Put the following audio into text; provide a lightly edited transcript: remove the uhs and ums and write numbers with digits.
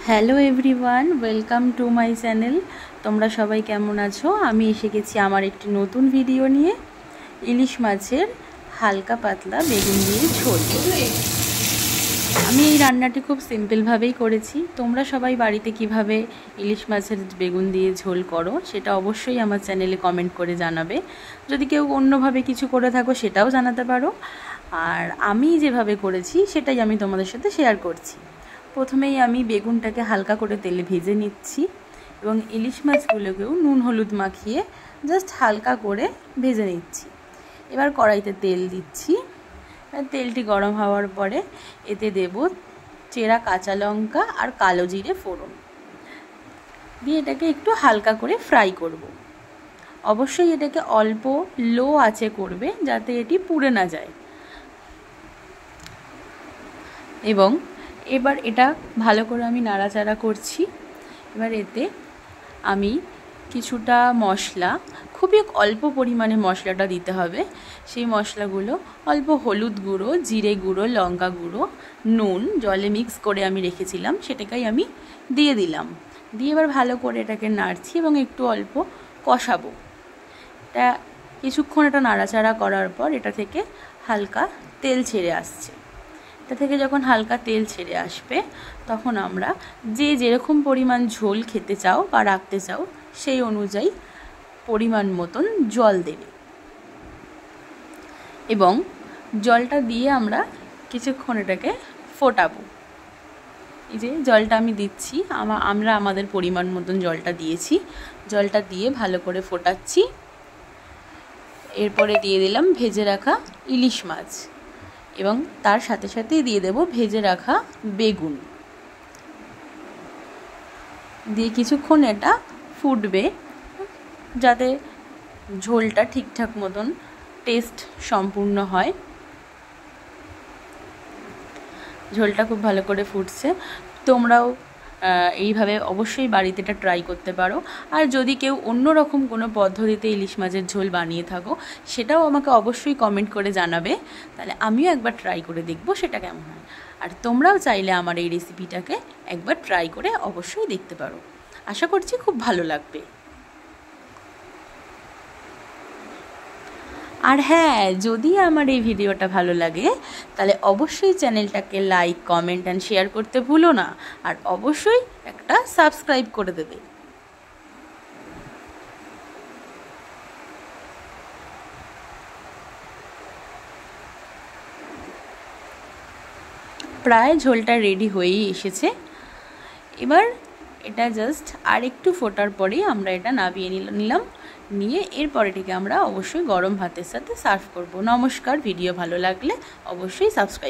Hello everyone, welcome to my channel. তোমরা সবাই কেমন আছো? আমি এসে গেছি আমার একটি নতুন ভিডিও নিয়ে। ইলিশ মাছের হালকা পাতলা বেগুন দিয়ে ঝোল। আমি এই রান্নাটি খুব সিম্পলভাবেই করেছি। তোমরা সবাই বাড়িতে কিভাবে ইলিশ মাছের বেগুন দিয়ে ঝোল করো সেটা অবশ্যই আমার চ্যানেলে কমেন্ট করে জানাবে। যদি কেউ অন্যভাবে কিছু করে থাকো সেটাও জানাতে পারো। আর আমি যেভাবে করেছি সেটাই আমি তোমাদের সাথে শেয়ার করছি। প্রথমেই আমি বেগুনটাকে হালকা করে তেলে ভেজে নিচ্ছি এবং ইলিশ মাছগুলোকেও নুন হলুদ মাখিয়ে জাস্ট হালকা করে ভেজে নিচ্ছি। এবার কড়াইতে তেল দিচ্ছি। তেলটি গরম হওয়ার পরে এতে দেব চেরা কাঁচা লঙ্কা আর কালো জিরে ফোড়ন দিয়ে এটাকে একটু হালকা করে ফ্রাই করব। অবশ্যই এটাকে অল্প লো আঁচে করবে যাতে এটি পুড়ে না যায়। এবং এবার এটা ভালো করে আমি নাড়াচাড়া করছি। এবার এতে আমি কিছুটা মশলা, খুবই অল্প পরিমাণে মশলাটা দিতে হবে, সেই মশলাগুলো অল্প হলুদ গুঁড়ো, জিরে গুঁড়ো, লঙ্কা গুঁড়ো, নুন জলে মিক্স করে আমি রেখেছিলাম সেটাকেই আমি দিয়ে দিলাম। দিয়ে এবার ভালো করে এটাকে নাড়ছি এবং একটু অল্প কষাবো। এটা কিছুক্ষণ এটা নাড়াচাড়া করার পর এটা থেকে হালকা তেল ছেড়ে আসছে। এটা থেকে যখন হালকা তেল ছেড়ে আসবে তখন আমরা যেরকম পরিমাণ ঝোল খেতে চাও বা রাখতে চাও সেই অনুযায়ী পরিমাণ মতন জল দেবে এবং জলটা দিয়ে আমরা কিছুক্ষণ এটাকে ফোটাবো। এই যে জলটা আমি দিচ্ছি, আমরা আমাদের পরিমাণ মতন জলটা দিয়েছি। জলটা দিয়ে ভালো করে ফোটাচ্ছি। এরপরে দিয়ে দিলাম ভেজে রাখা ইলিশ মাছ এবং তার সাথে সাথেই দিয়ে দেব ভেজে রাখা বেগুন। দিয়ে কিছুক্ষণ এটা ফুটবে যাতে ঝোলটা ঠিকঠাক মতন টেস্ট সম্পূর্ণ হয়। ঝোলটা খুব ভালো করে ফুটছে। তোমরাও এইভাবে অবশ্যই বাড়িতে এটা ট্রাই করতে পারো। আর যদি কেউ অন্য রকম কোনো পদ্ধতিতে ইলিশ মাছের ঝোল বানিয়ে থাকো সেটাও আমাকে অবশ্যই কমেন্ট করে জানাবে, তাহলে আমিও একবার ট্রাই করে দেখবো সেটা কেমন হয়। আর তোমরাও চাইলে আমার এই রেসিপিটাকে একবার ট্রাই করে অবশ্যই দেখতে পারো। আশা করছি খুব ভালো লাগবে। আর হ্যাঁ, যদি আমার এই ভিডিওটা ভালো লাগে তাহলে অবশ্যই চ্যানেলটাকে লাইক, কমেন্ট অ্যান্ড শেয়ার করতে ভুলো না। আর অবশ্যই একটা সাবস্ক্রাইব করে দেবে। প্রায় ঝোলটা রেডি হয়েই এসেছে। এবার এটা জাস্ট আর একটু ফোটার পরেই আমরা এটা নামিয়ে নিলাম। নিয়ে এরপর এটিকে আমরা অবশ্যই গরম ভাতের সাথে সার্ভ করব। নমস্কার। ভিডিও ভালো লাগলে অবশ্যই সাবস্ক্রাইব